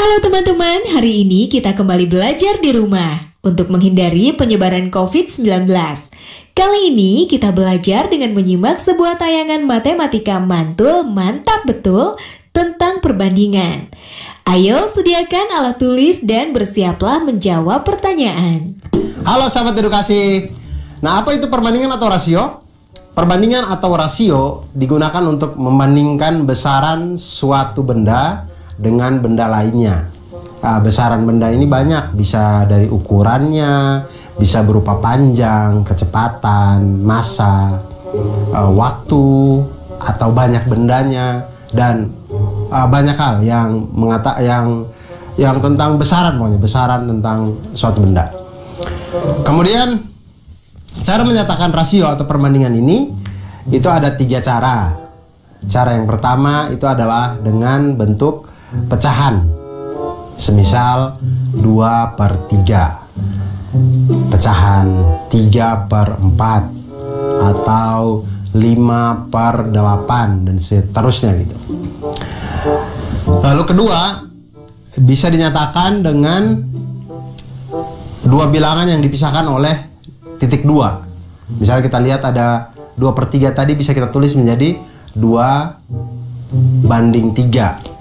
Halo teman-teman, hari ini kita kembali belajar di rumah untuk menghindari penyebaran COVID-19. Kali ini kita belajar dengan menyimak sebuah tayangan matematika mantul mantap betul tentang perbandingan. Ayo sediakan alat tulis dan bersiaplah menjawab pertanyaan. Halo sahabat edukasi. Nah, apa itu perbandingan atau rasio? Perbandingan atau rasio digunakan untuk membandingkan besaran suatu benda dengan benda lainnya. Nah, besaran benda ini banyak, bisa dari ukurannya, bisa berupa panjang, kecepatan, massa, waktu, atau banyak bendanya, dan banyak hal yang tentang besaran, pokoknya besaran tentang suatu benda. Kemudian cara menyatakan rasio atau perbandingan ini itu ada 3 cara. Cara yang pertama itu adalah dengan bentuk pecahan, semisal 2/3, pecahan 3/4, atau 5/8, dan seterusnya gitu. Lalu kedua, bisa dinyatakan dengan dua bilangan yang dipisahkan oleh titik 2. Misalnya kita lihat ada 2/3 tadi, bisa kita tulis menjadi 2/3.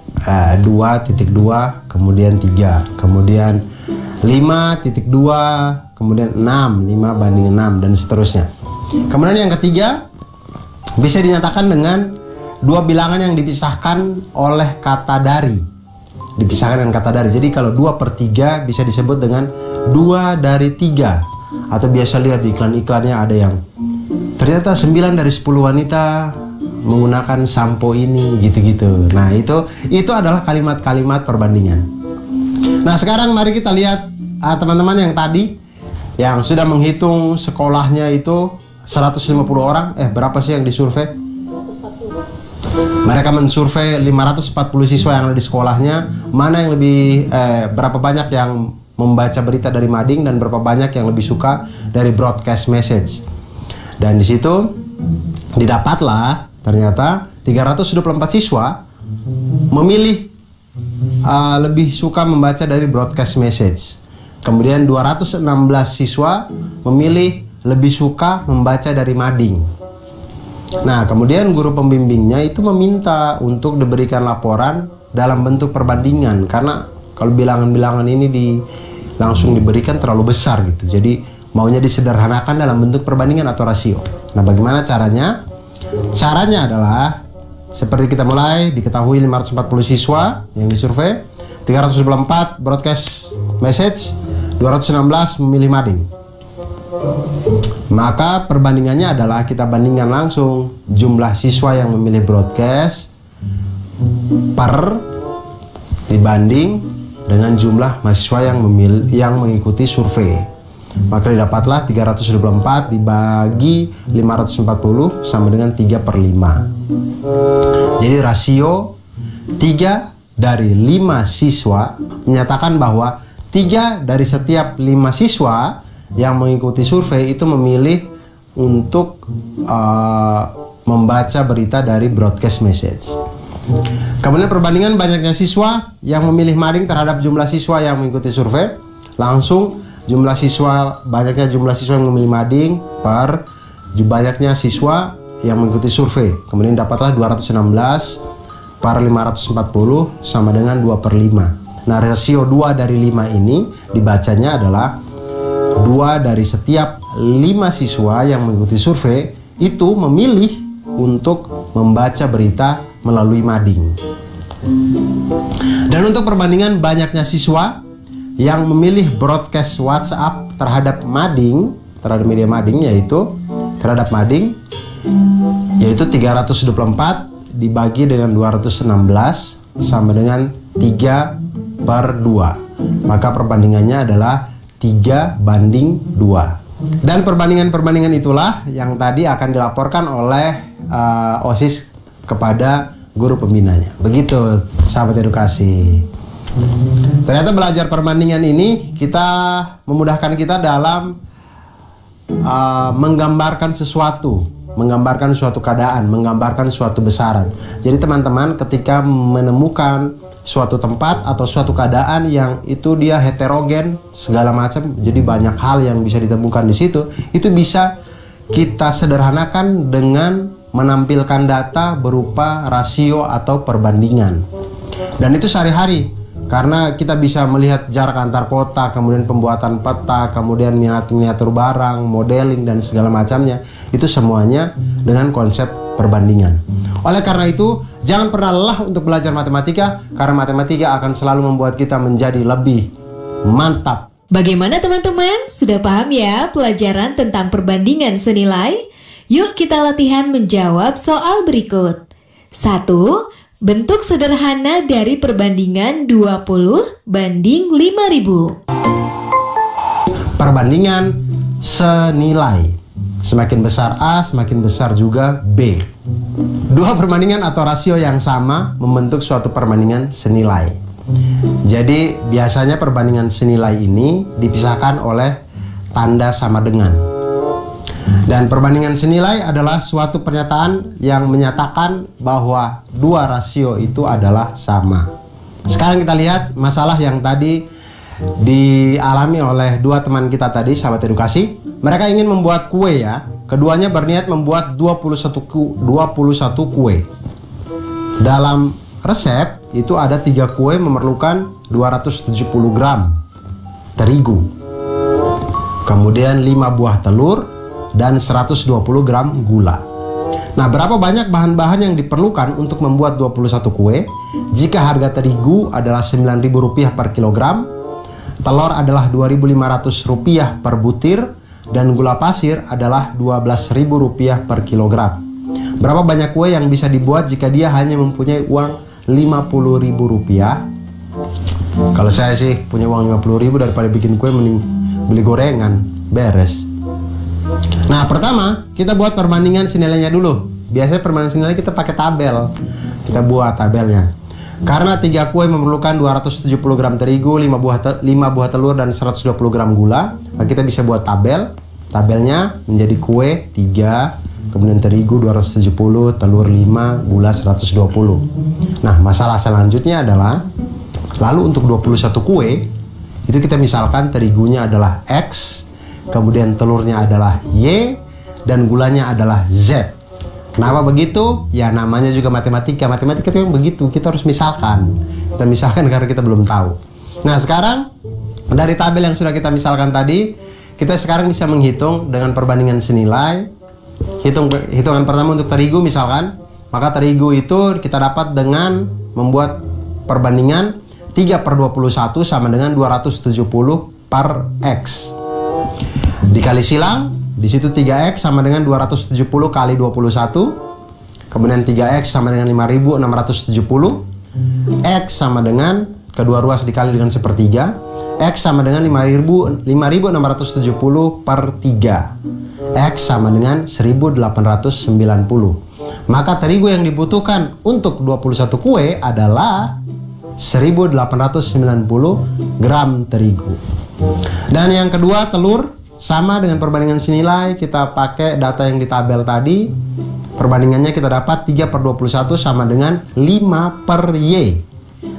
2.2 kemudian 3, kemudian 5.2, kemudian 6, 5/6, dan seterusnya. Kemudian yang ketiga, bisa dinyatakan dengan dua bilangan yang dipisahkan oleh kata dari. Dipisahkan dengan kata dari. Jadi kalau 2/3 bisa disebut dengan 2/3. Atau biasa lihat di iklan-iklannya ada yang ternyata 9 dari 10 wanita menggunakan sampo ini, gitu-gitu. Nah, itu adalah kalimat-kalimat perbandingan. Nah, sekarang mari kita lihat teman-teman yang tadi yang sudah menghitung sekolahnya itu 150 orang. Berapa sih yang disurvei? Mereka mensurvei 540 siswa yang ada di sekolahnya. Mana yang lebih berapa banyak yang membaca berita dari mading dan berapa banyak yang lebih suka dari broadcast message. Dan di situ didapatlah ternyata 324 siswa memilih lebih suka membaca dari broadcast message. Kemudian 216 siswa memilih lebih suka membaca dari mading. Nah, kemudian guru pembimbingnya itu meminta untuk diberikan laporan dalam bentuk perbandingan, karena kalau bilangan-bilangan ini langsung diberikan terlalu besar gitu. Jadi maunya disederhanakan dalam bentuk perbandingan atau rasio. Nah, bagaimana caranya? Caranya adalah seperti kita mulai, diketahui 540 siswa yang disurvei, 324 broadcast message, 216 memilih mading. Maka perbandingannya adalah kita bandingkan langsung jumlah siswa yang memilih broadcast dibanding dengan jumlah mahasiswa yang mengikuti survei. Maka didapatlah 324 dibagi 540 sama dengan 3/5. Jadi rasio 3 dari 5 siswa menyatakan bahwa 3 dari setiap 5 siswa yang mengikuti survei itu memilih untuk membaca berita dari broadcast message. Kemudian perbandingan banyaknya siswa yang memilih mading terhadap jumlah siswa yang mengikuti survei. Langsung banyaknya jumlah siswa yang memilih mading per banyaknya siswa yang mengikuti survei. Kemudian dapatlah 216 per 540 sama dengan 2/5. Nah, rasio 2 dari 5 ini dibacanya adalah 2 dari setiap 5 siswa yang mengikuti survei itu memilih untuk membaca berita melalui mading. Dan untuk perbandingan banyaknya siswa yang memilih broadcast WhatsApp terhadap media mading, yaitu 324 dibagi dengan 216 sama dengan 3/2. Maka perbandingannya adalah 3/2. Dan perbandingan-perbandingan itulah yang tadi akan dilaporkan oleh OSIS kepada guru pembinanya. Begitu sahabat edukasi. Ternyata belajar perbandingan ini memudahkan kita dalam menggambarkan sesuatu menggambarkan suatu keadaan, menggambarkan suatu besaran. Jadi teman-teman ketika menemukan suatu tempat atau suatu keadaan yang itu dia heterogen segala macam, jadi banyak hal yang bisa ditemukan di situ, itu bisa kita sederhanakan dengan menampilkan data berupa rasio atau perbandingan. Dan itu sehari-hari, karena kita bisa melihat jarak antar kota, kemudian pembuatan peta, kemudian miniatur barang, modeling, dan segala macamnya. Itu semuanya dengan konsep perbandingan. Oleh karena itu, jangan pernah lelah untuk belajar matematika, karena matematika akan selalu membuat kita menjadi lebih mantap. Bagaimana teman-teman? Sudah paham ya pelajaran tentang perbandingan senilai? Yuk kita latihan menjawab soal berikut. 1. Bentuk sederhana dari perbandingan 20 banding 5.000. Perbandingan senilai. Semakin besar A, semakin besar juga B. Dua perbandingan atau rasio yang sama membentuk suatu perbandingan senilai. Jadi biasanya perbandingan senilai ini dipisahkan oleh tanda sama dengan. Dan perbandingan senilai adalah suatu pernyataan yang menyatakan bahwa dua rasio itu adalah sama. Sekarang kita lihat masalah yang tadi dialami oleh dua teman kita tadi, sahabat edukasi. Mereka ingin membuat kue ya. Keduanya berniat membuat 21 kue. Dalam resep itu ada 3 kue memerlukan 270 gram terigu. Kemudian 5 buah telur dan 120 gram gula. Nah, berapa banyak bahan-bahan yang diperlukan untuk membuat 21 kue? Jika harga terigu adalah Rp9.000 per kilogram, telur adalah Rp2.500 per butir, dan gula pasir adalah Rp12.000 per kilogram. Berapa banyak kue yang bisa dibuat jika dia hanya mempunyai uang Rp50.000? Kalau saya sih punya uang Rp50.000, daripada bikin kue mending beli gorengan, beres. Nah, pertama kita buat perbandingan senilainya dulu. Biasanya perbandingan senilai kita pakai tabel. Kita buat tabelnya. Karena 3 kue memerlukan 270 gram terigu, 5 buah telur, dan 120 gram gula, maka kita bisa buat tabel. Tabelnya menjadi kue 3, kemudian terigu 270, telur 5, gula 120. Nah, masalah selanjutnya adalah, lalu untuk 21 kue, itu kita misalkan terigunya adalah X, kemudian telurnya adalah Y, dan gulanya adalah Z. Kenapa begitu? Ya namanya juga matematika. Matematika itu yang begitu, kita harus misalkan. Kita misalkan karena kita belum tahu. Nah, sekarang dari tabel yang sudah kita misalkan tadi, kita sekarang bisa menghitung dengan perbandingan senilai. Hitungan pertama untuk terigu misalkan, maka terigu itu kita dapat dengan membuat perbandingan 3/21 sama dengan 270 per X. Dikali silang, di situ 3X sama dengan 270 kali 21. Kemudian 3X sama dengan 5.670. X sama dengan kedua ruas dikali dengan sepertiga. X sama dengan 5.670 per 3. X sama dengan 1.890. Maka terigu yang dibutuhkan untuk 21 kue adalah 1.890 gram terigu. Dan yang kedua, telur. Sama dengan perbandingan senilai, kita pakai data yang di tabel tadi. Perbandingannya kita dapat 3/21 sama dengan 5 per Y.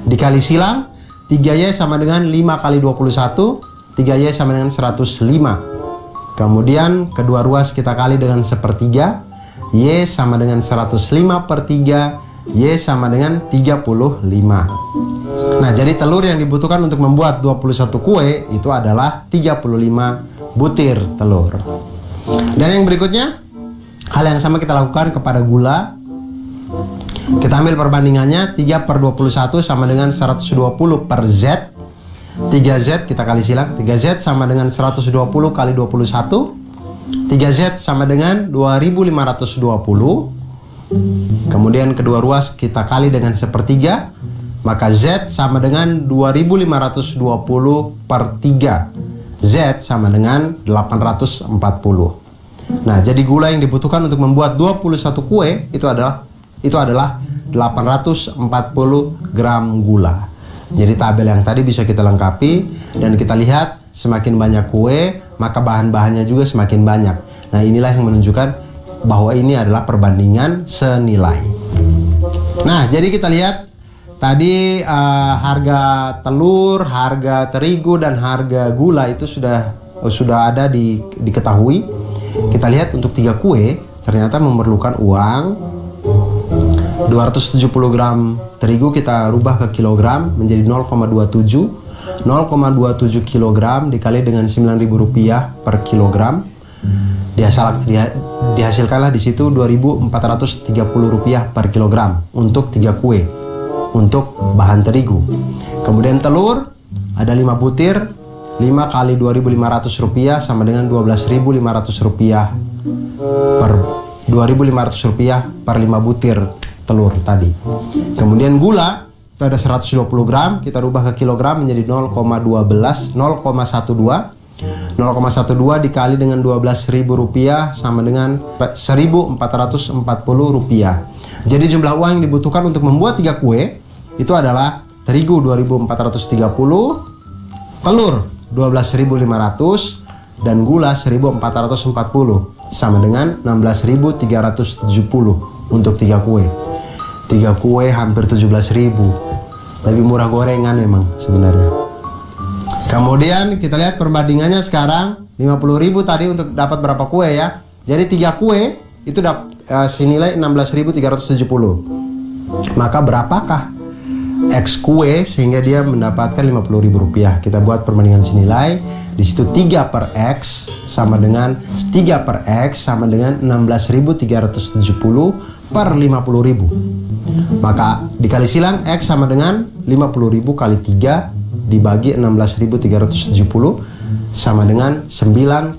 Dikali silang, 3Y sama dengan 5 kali 21, 3Y sama dengan 105. Kemudian kedua ruas kita kali dengan sepertiga, Y sama dengan 105 per 3, Y sama dengan 35. Nah, jadi telur yang dibutuhkan untuk membuat 21 kue itu adalah 35 butir telur. Dan yang berikutnya, hal yang sama kita lakukan kepada gula. Kita ambil perbandingannya 3/21 sama dengan 120 per Z. 3Z kita kali silang, 3Z sama dengan 120 kali 21. 3Z sama dengan 2.520. Kemudian kedua ruas kita kali dengan sepertiga, maka Z sama dengan 2.520 per 3. Z sama dengan 840. Nah, jadi gula yang dibutuhkan untuk membuat 21 kue itu adalah 840 gram gula. Jadi tabel yang tadi bisa kita lengkapi, dan kita lihat semakin banyak kue, maka bahan-bahannya juga semakin banyak. Nah, inilah yang menunjukkan bahwa ini adalah perbandingan senilai. Nah, jadi kita lihat tadi harga telur, harga terigu, dan harga gula itu sudah ada diketahui. Kita lihat untuk 3 kue ternyata memerlukan uang 270 gram terigu kita rubah ke kilogram menjadi 0,27 kilogram dikali dengan Rp9.000 per kilogram. Dihasilkanlah di situ Rp2.430 per kilogram untuk 3 kue untuk bahan terigu. Kemudian telur ada 5 butir, 5 kali Rp2.500 sama dengan Rp12.500 per Rp2.500 per 5 butir telur tadi. Kemudian gula itu ada 120 gram, kita rubah ke kilogram menjadi 0,12 dikali dengan Rp12.000 sama dengan Rp1.440. Jadi jumlah uang yang dibutuhkan untuk membuat 3 kue itu adalah terigu 2.430, telur 12.500, dan gula 1.440 sama dengan 16.370 untuk 3 kue. 3 kue hampir 17.000. Lebih murah gorengan memang sebenarnya. Kemudian kita lihat perbandingannya sekarang 50.000 tadi untuk dapat berapa kue ya. Jadi 3 kue itu senilai 16.370. Maka berapakah X kue sehingga dia mendapatkan Rp50.000? Kita buat perbandingan senilai. Di situ 3 per X sama dengan 3 per X sama dengan 16.370 per 50.000. Maka dikali silang X sama dengan 50.000 kali 3 dibagi 16.370 sama dengan 9,16.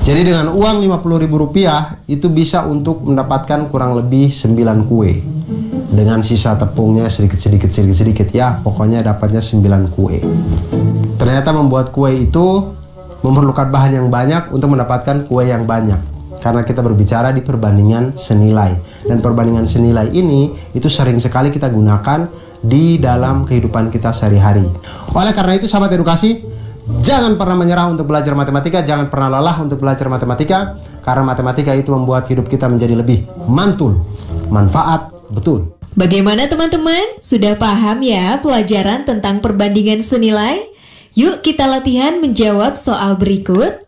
Jadi dengan uang Rp50.000 itu bisa untuk mendapatkan kurang lebih 9 kue. Dengan sisa tepungnya sedikit ya, pokoknya dapatnya 9 kue. Ternyata membuat kue itu memerlukan bahan yang banyak untuk mendapatkan kue yang banyak. Karena kita berbicara di perbandingan senilai. Dan perbandingan senilai ini itu sering sekali kita gunakan di dalam kehidupan kita sehari-hari. Oleh karena itu sahabat edukasi, jangan pernah menyerah untuk belajar matematika, jangan pernah lelah untuk belajar matematika, karena matematika itu membuat hidup kita menjadi lebih mantul, manfaat, betul. Bagaimana teman-teman? Sudah paham ya pelajaran tentang perbandingan senilai? Yuk kita latihan menjawab soal berikut.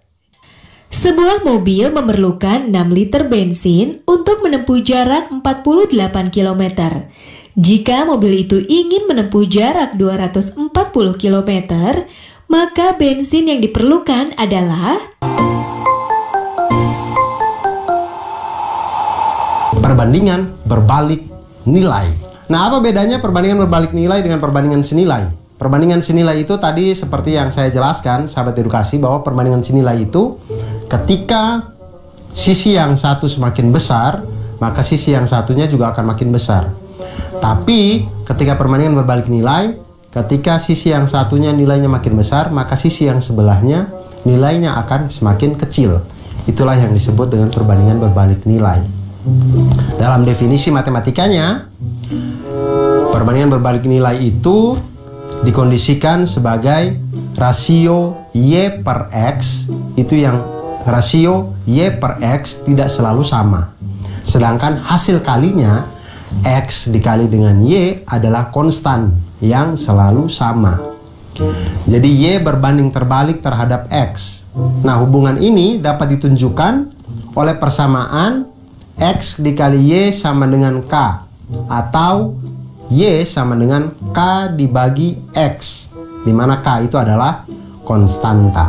Sebuah mobil memerlukan 6 liter bensin untuk menempuh jarak 48 km. Jika mobil itu ingin menempuh jarak 240 km, maka bensin yang diperlukan adalah perbandingan berbalik nilai. Nah, apa bedanya perbandingan berbalik nilai dengan perbandingan senilai? Perbandingan senilai itu tadi seperti yang saya jelaskan, sahabat edukasi, bahwa perbandingan senilai itu ketika sisi yang satu semakin besar, maka sisi yang satunya juga akan makin besar. Tapi ketika perbandingan berbalik nilai, ketika sisi yang satunya nilainya makin besar, maka sisi yang sebelahnya nilainya akan semakin kecil. Itulah yang disebut dengan perbandingan berbalik nilai. Dalam definisi matematikanya, perbandingan berbalik nilai itu dikondisikan sebagai rasio Y per X, itu yang rasio Y per X tidak selalu sama. Sedangkan hasil kalinya X dikali dengan Y adalah konstan yang selalu sama. Jadi Y berbanding terbalik terhadap X. Nah, hubungan ini dapat ditunjukkan oleh persamaan X dikali Y sama dengan K, atau Y sama dengan K dibagi X, di mana K itu adalah konstanta.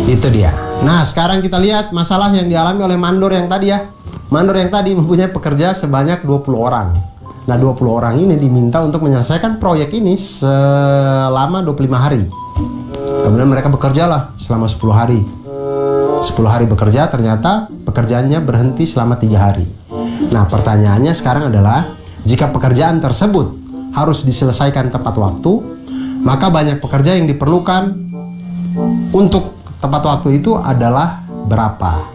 Itu dia. Nah, sekarang kita lihat masalah yang dialami oleh mandor yang tadi ya. Mandor yang tadi mempunyai pekerja sebanyak 20 orang. Nah, 20 orang ini diminta untuk menyelesaikan proyek ini selama 25 hari. Kemudian mereka bekerjalah selama 10 hari. 10 hari bekerja, ternyata pekerjaannya berhenti selama 3 hari. Nah, pertanyaannya sekarang adalah, jika pekerjaan tersebut harus diselesaikan tepat waktu, maka banyak pekerja yang diperlukan untuk tepat waktu itu adalah berapa?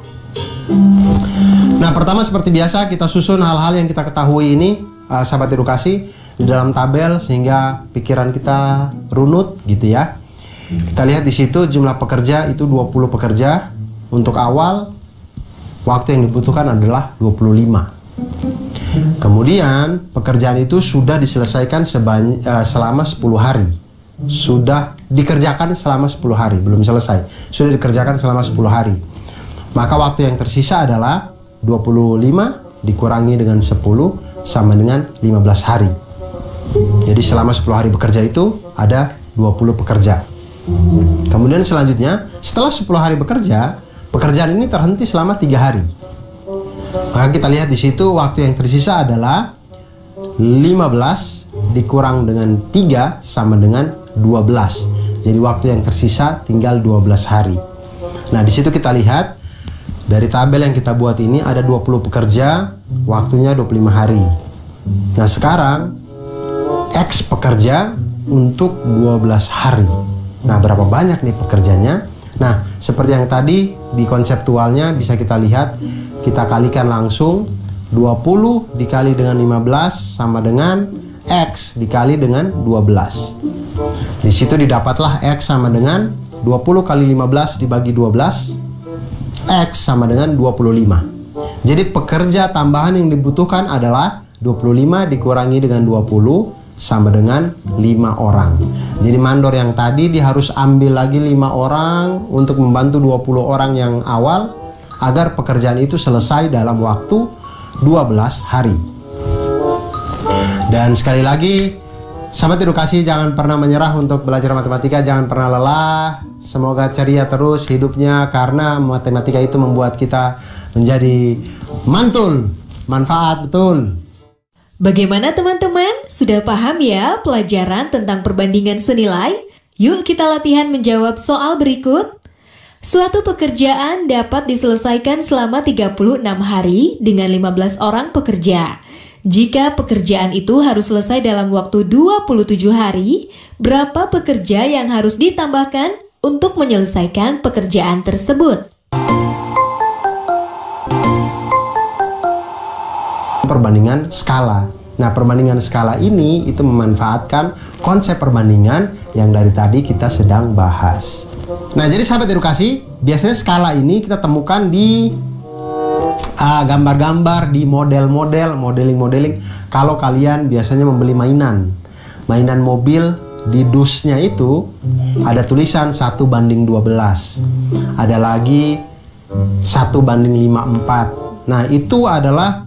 Nah, pertama seperti biasa kita susun hal-hal yang kita ketahui ini, sahabat edukasi, di dalam tabel sehingga pikiran kita runut gitu ya. Kita lihat di situ jumlah pekerja itu 20 pekerja. untuk awal waktu yang dibutuhkan adalah 25. Kemudian pekerjaan itu sudah diselesaikan selama 10 hari. Sudah dikerjakan selama 10 hari, belum selesai. Sudah dikerjakan selama 10 hari. Maka waktu yang tersisa adalah 25 dikurangi dengan 10 sama dengan 15 hari. Jadi selama 10 hari bekerja itu ada 20 pekerja. Kemudian selanjutnya, setelah 10 hari bekerja, pekerjaan ini terhenti selama 3 hari. Maka kita lihat di situ waktu yang tersisa adalah 15 dikurang dengan 3 sama dengan 12. Jadi waktu yang tersisa tinggal 12 hari. Nah, di situ kita lihat dari tabel yang kita buat ini ada 20 pekerja, waktunya 25 hari. Nah, sekarang X pekerja untuk 12 hari. Nah, berapa banyak nih pekerjanya? Nah, seperti yang tadi di konseptualnya bisa kita lihat, kita kalikan langsung 20 dikali dengan 15 sama dengan X dikali dengan 12. Di situ didapatlah X sama dengan 20 kali 15 dibagi 12, X sama dengan 25. Jadi pekerja tambahan yang dibutuhkan adalah 25 dikurangi dengan 20 sama dengan 5 orang. Jadi mandor yang tadi dia harus ambil lagi 5 orang untuk membantu 20 orang yang awal agar pekerjaan itu selesai dalam waktu 12 hari. Dan sekali lagi, sahabat edukasi, jangan pernah menyerah untuk belajar matematika, jangan pernah lelah. Semoga ceria terus hidupnya karena matematika itu membuat kita menjadi mantul, manfaat betul. Bagaimana teman-teman? Sudah paham ya pelajaran tentang perbandingan senilai? Yuk kita latihan menjawab soal berikut. Suatu pekerjaan dapat diselesaikan selama 36 hari dengan 15 orang pekerja. Jika pekerjaan itu harus selesai dalam waktu 27 hari, berapa pekerja yang harus ditambahkan untuk menyelesaikan pekerjaan tersebut? Perbandingan skala. Nah, perbandingan skala ini itu memanfaatkan konsep perbandingan yang dari tadi kita sedang bahas. Nah, jadi sahabat edukasi, biasanya skala ini kita temukan di gambar-gambar, di model-model, modeling-modeling. Kalau kalian biasanya membeli mainan mobil, di dusnya itu ada tulisan 1:12. Ada lagi 1:54. Nah, itu adalah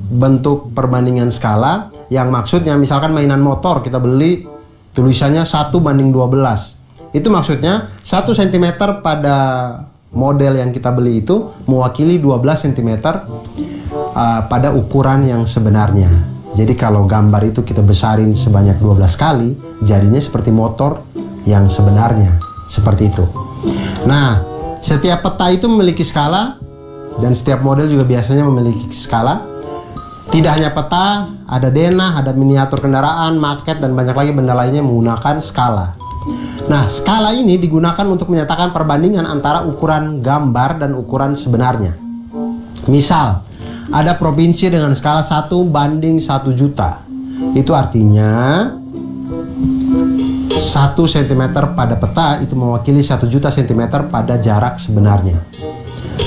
bentuk perbandingan skala yang maksudnya misalkan mainan motor kita beli tulisannya 1:12. Itu maksudnya 1 cm pada model yang kita beli itu mewakili 12 cm pada ukuran yang sebenarnya. Jadi kalau gambar itu kita besarin sebanyak 12 kali, jadinya seperti motor yang sebenarnya. Seperti itu. Nah, setiap peta itu memiliki skala dan setiap model juga biasanya memiliki skala. Tidak hanya peta, ada denah, ada miniatur kendaraan, maket, dan banyak lagi benda lainnya menggunakan skala. Nah, skala ini digunakan untuk menyatakan perbandingan antara ukuran gambar dan ukuran sebenarnya. Misal, ada provinsi dengan skala 1:1 juta. Itu artinya 1 cm pada peta itu mewakili 1 juta cm pada jarak sebenarnya.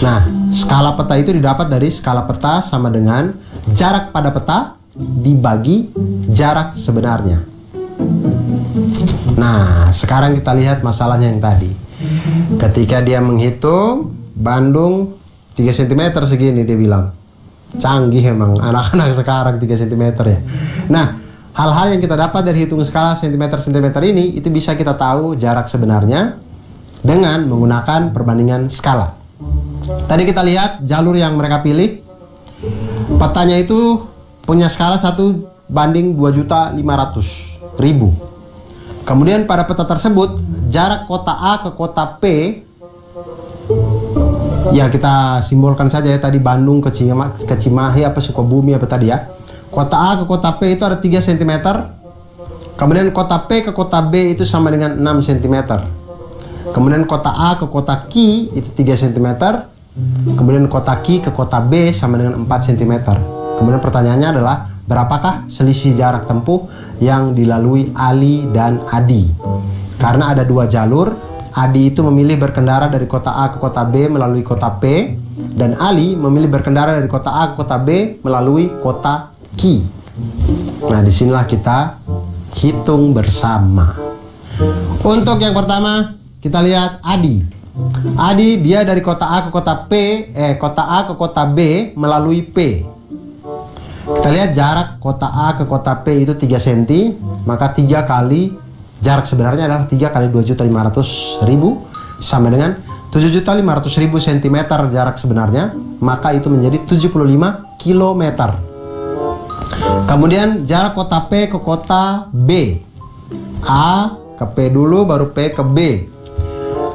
Nah, skala peta itu didapat dari skala peta sama dengan jarak pada peta dibagi jarak sebenarnya. Nah, sekarang kita lihat masalahnya yang tadi. Ketika dia menghitung Bandung 3 cm segini, dia bilang. Canggih emang anak-anak sekarang 3 cm ya. Nah, hal-hal yang kita dapat dari hitung skala cm-cm ini, itu bisa kita tahu jarak sebenarnya dengan menggunakan perbandingan skala. Tadi kita lihat jalur yang mereka pilih. Petanya itu punya skala 1:2.500.000. Kemudian pada peta tersebut, jarak kota A ke kota P, ya kita simbolkan saja ya tadi Bandung ke Cimahi apa Sukabumi apa tadi ya. Kota A ke kota P itu ada 3 cm. Kemudian kota P ke kota B itu sama dengan 6 cm. Kemudian kota A ke kota Q itu 3 cm. Kemudian kota Q ke kota B sama dengan 4 cm. Kemudian pertanyaannya adalah berapakah selisih jarak tempuh yang dilalui Ali dan Adi? Karena ada 2 jalur, Adi itu memilih berkendara dari kota A ke kota B melalui kota P, dan Ali memilih berkendara dari kota A ke kota B melalui kota Q. Nah, disinilah kita hitung bersama. Untuk yang pertama, kita lihat Adi. Adi dia dari kota A ke kota kota A ke kota B melalui P. Kita lihat jarak kota A ke kota P itu 3 cm, maka 3 kali jarak sebenarnya adalah 3 kali 2.500.000 sama dengan 7.500.000 cm jarak sebenarnya, maka itu menjadi 75 km. Kemudian jarak kota P ke kota B. A ke P dulu, baru P ke B.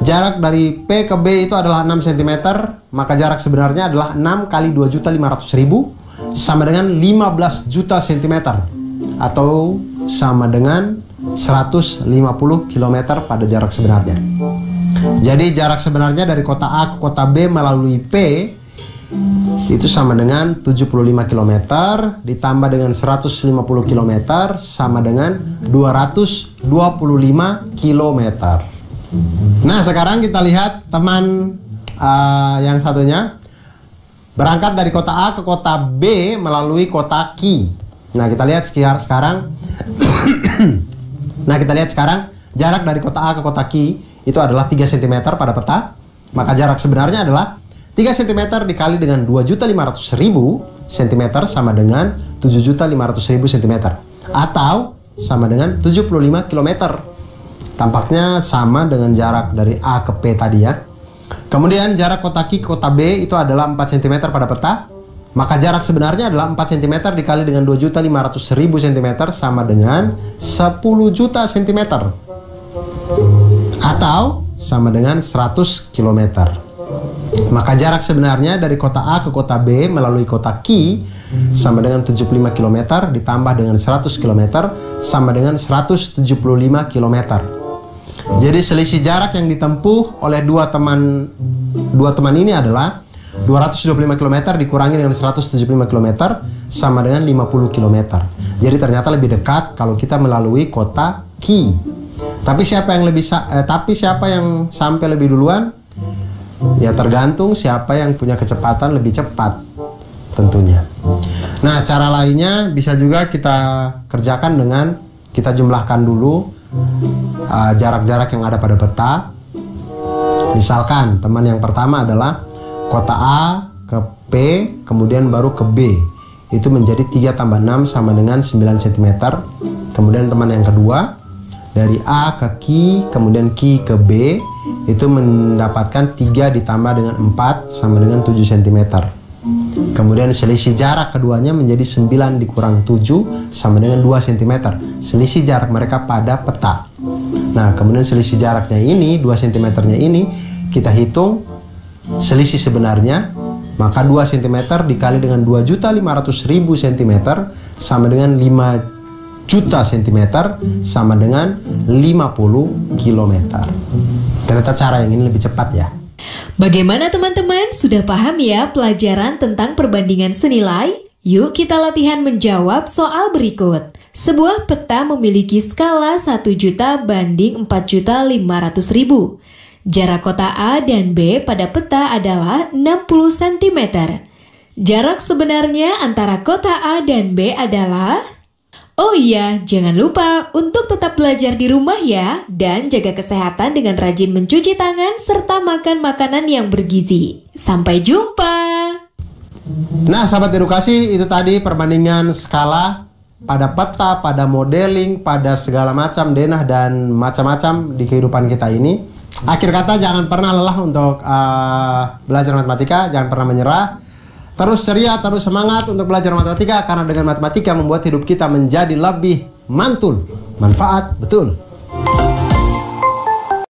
Jarak dari P ke B itu adalah 6 cm, maka jarak sebenarnya adalah 6 kali 2.500.000 sama dengan 15 juta cm atau sama dengan 150 km pada jarak sebenarnya. Jadi jarak sebenarnya dari kota A ke kota B melalui P itu sama dengan 75 km ditambah dengan 150 km sama dengan 225 km. Nah, sekarang kita lihat teman yang satunya berangkat dari kota A ke kota B melalui kota Q. Nah, kita lihat sekarang jarak dari kota A ke kota Q itu adalah 3 cm pada peta. Maka jarak sebenarnya adalah 3 cm dikali dengan 2.500.000 cm sama dengan 7.500.000 cm atau sama dengan 75 km. Tampaknya sama dengan jarak dari A ke P tadi ya. Kemudian jarak kota Q ke kota B itu adalah 4 cm pada peta. Maka jarak sebenarnya adalah 4 cm dikali dengan 2.500.000 cm sama dengan 10 juta cm atau sama dengan 100 km. Maka jarak sebenarnya dari kota A ke kota B melalui kota Q sama dengan 75 km ditambah dengan 100 km sama dengan 175 km. Jadi selisih jarak yang ditempuh oleh dua teman ini adalah 225 km dikurangi dengan 175 km sama dengan 50 km. Jadi ternyata lebih dekat kalau kita melalui kota Q. Tapi siapa yang sampai lebih duluan? Ya tergantung siapa yang punya kecepatan lebih cepat tentunya. Nah, cara lainnya bisa juga kita kerjakan dengan kita jumlahkan dulu jarak-jarak yang ada pada peta. Misalkan teman yang pertama adalah kota A ke P, kemudian baru ke B. Itu menjadi 3 tambah 6 sama dengan 9 cm. Kemudian teman yang kedua dari A ke Q, kemudian Q ke B, itu mendapatkan 3 ditambah dengan 4 sama dengan 7 cm. Kemudian selisih jarak keduanya menjadi 9 dikurang 7 sama dengan 2 cm. Selisih jarak mereka pada peta. Nah, kemudian selisih jaraknya ini, 2 cm nya ini, kita hitung selisih sebenarnya. Maka 2 cm dikali dengan 2.500.000 cm sama dengan 5 juta cm sama dengan 50 km. Ternyata cara yang ini lebih cepat ya. Bagaimana teman-teman? Sudah paham ya pelajaran tentang perbandingan senilai? Yuk kita latihan menjawab soal berikut. Sebuah peta memiliki skala 1 juta banding 4.500.000. Jarak kota A dan B pada peta adalah 60 cm. Jarak sebenarnya antara kota A dan B adalah... Oh iya, jangan lupa untuk tetap belajar di rumah ya, dan jaga kesehatan dengan rajin mencuci tangan serta makan makanan yang bergizi. Sampai jumpa! Nah, sahabat edukasi, itu tadi perbandingan skala pada peta, pada modeling, pada segala macam denah dan macam-macam di kehidupan kita ini. Akhir kata, jangan pernah lelah untuk belajar matematika, jangan pernah menyerah. Terus ceria, terus semangat untuk belajar matematika, karena dengan matematika membuat hidup kita menjadi lebih mantul. Manfaat, betul.